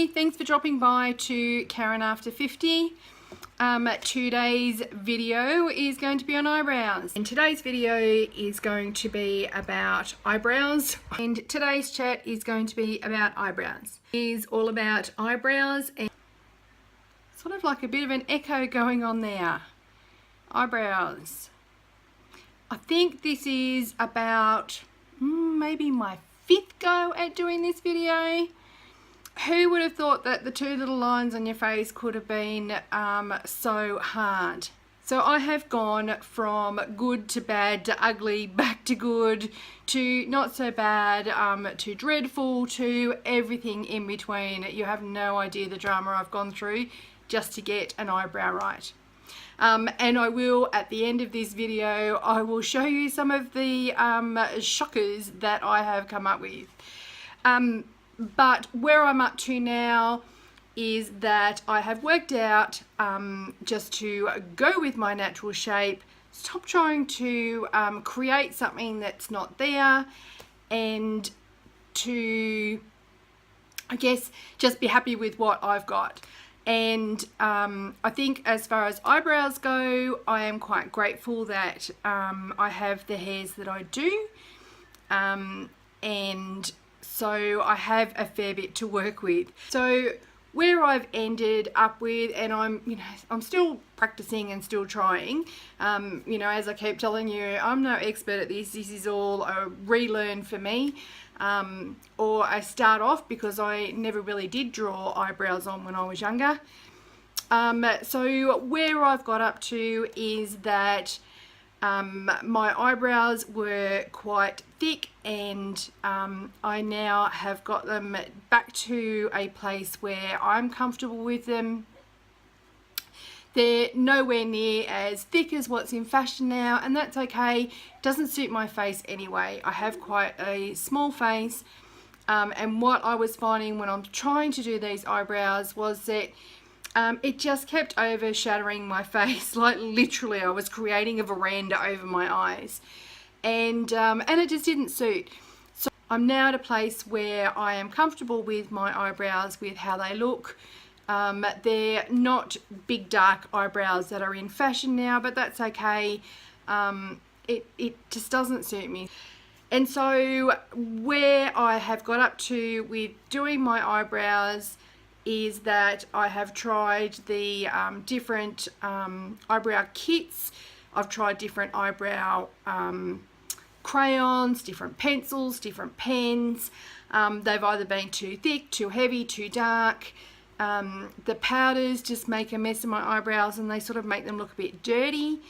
Hey, thanks for dropping by to Karen After 50. Today's video is going to be on eyebrows. And today's video is going to be about eyebrows. And today's chat is going to be about eyebrows. It is all about eyebrows and sort of like a bit of an echo going on there. Eyebrows. I think this is about maybe my 5th go at doing this video. Who would have thought that the 2 little lines on your face could have been so hard? So I have gone from good to bad to ugly, back to good, to not so bad, to dreadful, to everything in between. You have no idea the drama I've gone through just to get an eyebrow right. And I will, at the end of this video, I will show you some of the shockers that I have come up with. But where I'm up to now is that I have worked out just to go with my natural shape, stop trying to create something that's not there, and to, I guess, just be happy with what I've got. And I think as far as eyebrows go, I am quite grateful that I have the hairs that I do, and so I have a fair bit to work with. So where I've ended up with, and I'm still practicing and still trying, as I keep telling you, I'm no expert at this. This is all a relearn for me, or I start off because I never really did draw eyebrows on when I was younger. So where I've got up to is that my eyebrows were quite thick, and I now have got them back to a place where I'm comfortable with them. They're nowhere near as thick as what's in fashion now, and that's okay. It doesn't suit my face anyway. I have quite a small face, and what I was finding when I'm trying to do these eyebrows was that it just kept overshadowing my face. Like literally I was creating a veranda over my eyes, and it just didn't suit. So I'm now at a place where I am comfortable with my eyebrows, with how they look. They're not big dark eyebrows that are in fashion now, but that's okay. It just doesn't suit me. And so where I have got up to with doing my eyebrows is that I have tried the different eyebrow kits. I've tried different eyebrow crayons, different pencils, different pens. They've either been too thick, too heavy, too dark. The powders just make a mess of my eyebrows, and they sort of make them look a bit dirty.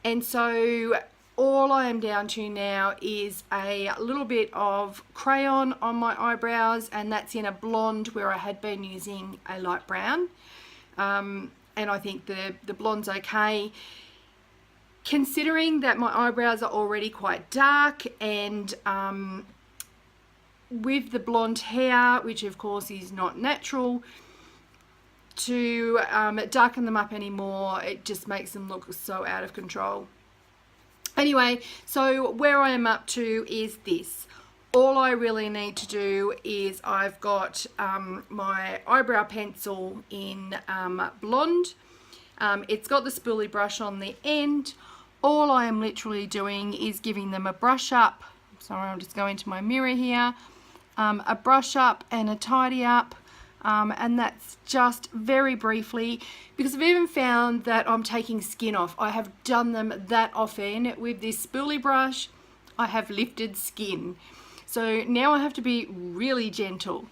And so all I am down to now is a little bit of crayon on my eyebrows, and that's in a blonde where I had been using a light brown. And I think the blonde's okay, considering that my eyebrows are already quite dark, and with the blonde hair, which of course is not natural, to darken them up anymore, it just makes them look so out of control. Anyway, so where I am up to is this. All I really need to do is I've got my eyebrow pencil in blonde. It's got the spoolie brush on the end. All I am literally doing is giving them a brush up. Sorry, I'm just going to my mirror here. A brush up and a tidy up. And that's just very briefly, because I've even found that I'm taking skin off. I have done them that often with this spoolie brush. I have lifted skin. So now I have to be really gentle.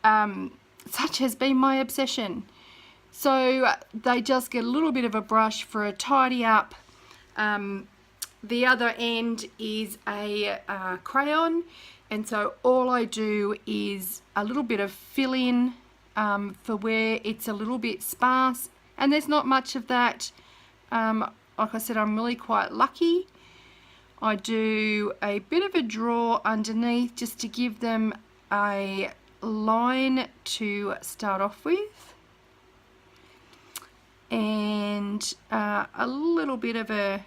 Such has been my obsession. So they just get a little bit of a brush for a tidy up. The other end is a crayon. And so all I do is a little bit of fill in for where it's a little bit sparse. And there's not much of that. Like I said, I'm really quite lucky. I do a bit of a draw underneath just to give them a line to start off with. And a little bit of a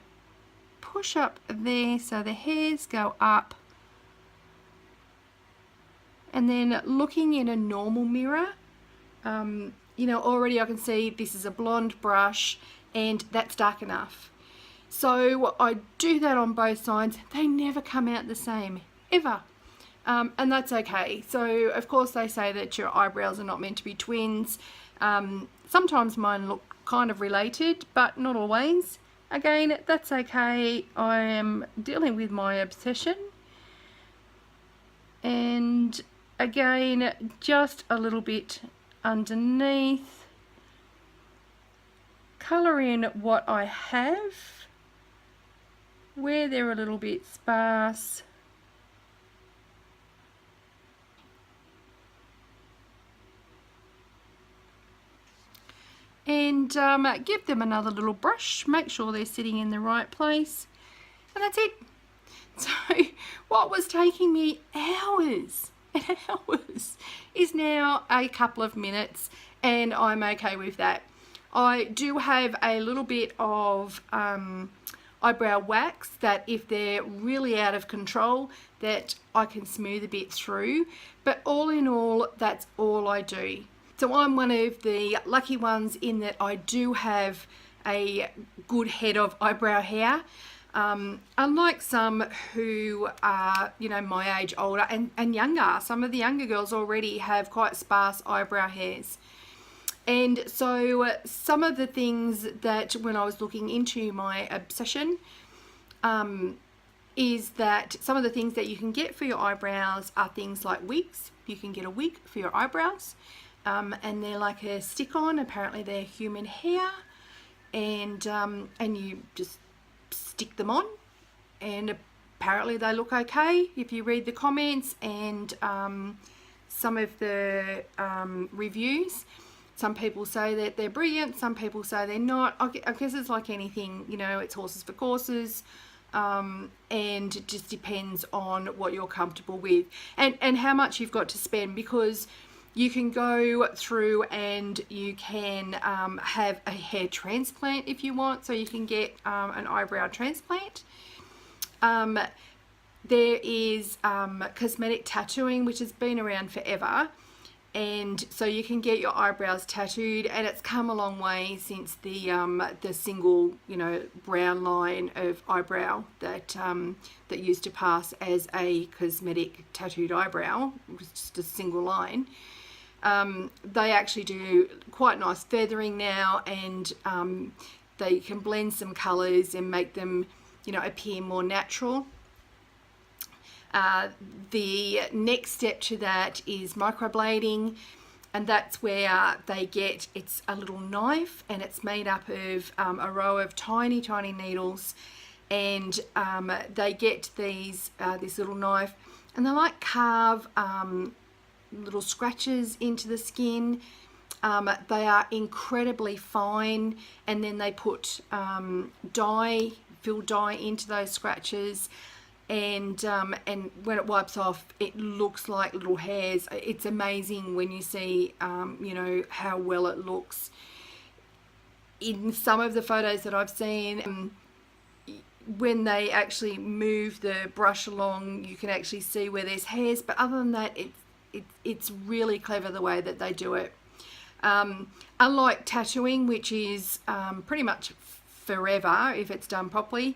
push up there so the hairs go up. And then looking in a normal mirror, You know, already I can see this is a blonde brush and that's dark enough. So I do that on both sides. They never come out the same, ever. And that's okay. So of course they say that your eyebrows are not meant to be twins. Sometimes mine look kind of related, but not always. Again, that's okay. I am dealing with my obsession. And again, just a little bit underneath. Colour in what I have, where they're a little bit sparse. And give them another little brush, make sure they're sitting in the right place, and that's it. So what was taking me hours and hours is now a couple of minutes, and I'm okay with that. I do have a little bit of eyebrow wax that if they're really out of control, that I can smooth a bit through, but all in all, that's all I do. So I'm one of the lucky ones in that I do have a good head of eyebrow hair. Unlike some who are, you know, my age, older and younger. Some of the younger girls already have quite sparse eyebrow hairs. And so some of the things that when I was looking into my obsession, is that some of the things that you can get for your eyebrows are things like wigs. You can get a wig for your eyebrows. And they're like a stick-on. Apparently they're human hair, and you just stick them on, and apparently they look okay if you read the comments and some of the reviews. Some people say that they're brilliant, some people say they're not. I guess it's like anything, you know, it's horses for courses. And it just depends on what you're comfortable with and how much you've got to spend, because you can go through and you can have a hair transplant if you want, so you can get an eyebrow transplant. There is cosmetic tattooing, which has been around forever, and so you can get your eyebrows tattooed, and it's come a long way since the single, you know, brown line of eyebrow that that used to pass as a cosmetic tattooed eyebrow. It was just a single line. They actually do quite nice feathering now, and they can blend some colours and make them, you know, appear more natural. The next step to that is microblading, and that's where they get, it's a little knife and it's made up of a row of tiny needles, and they get these this little knife, and they like carve little scratches into the skin. They are incredibly fine, and then they put dye, fill dye into those scratches, and when it wipes off, it looks like little hairs. It's amazing when you see you know, how well it looks. In some of the photos that I've seen, when they actually move the brush along, you can actually see where there's hairs, but other than that, it's really clever the way that they do it. Unlike tattooing, which is pretty much forever if it's done properly,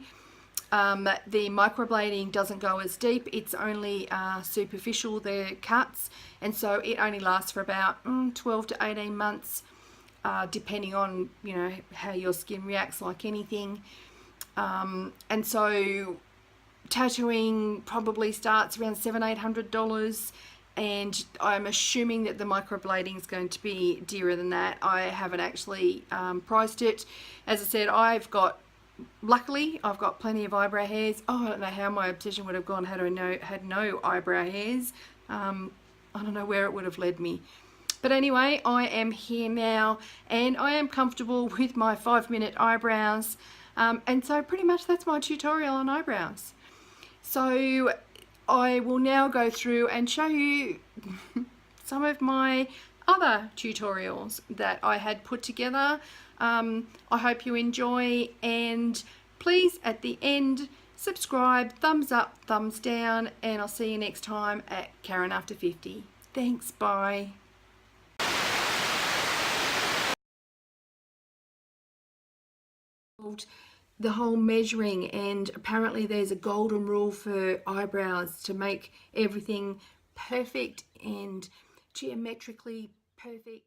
the microblading doesn't go as deep. It's only superficial, the cuts, and so it only lasts for about 12 to 18 months, depending on, you know, how your skin reacts, like anything. And so tattooing probably starts around $700-800, and I'm assuming that the microblading is going to be dearer than that. I haven't actually priced it. As I said, luckily I've got plenty of eyebrow hairs. Oh, I don't know how my obsession would have gone had I had no eyebrow hairs. I don't know where it would have led me. But anyway, I am here now, and I am comfortable with my 5-minute eyebrows. And so pretty much that's my tutorial on eyebrows. So I will now go through and show you some of my other tutorials that I had put together. I hope you enjoy, and please at the end subscribe, thumbs up, thumbs down, and I'll see you next time at Karen After 50. Thanks, bye. the whole measuring, and apparently there's a golden rule for eyebrows to make everything perfect and geometrically perfect.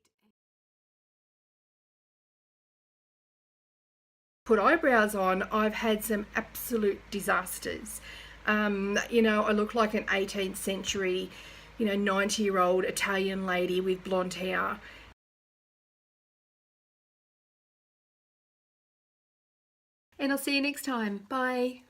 Put eyebrows on, I've had some absolute disasters. You know, I look like an 18th century, 90-year-old Italian lady with blonde hair. And I'll see you next time. Bye.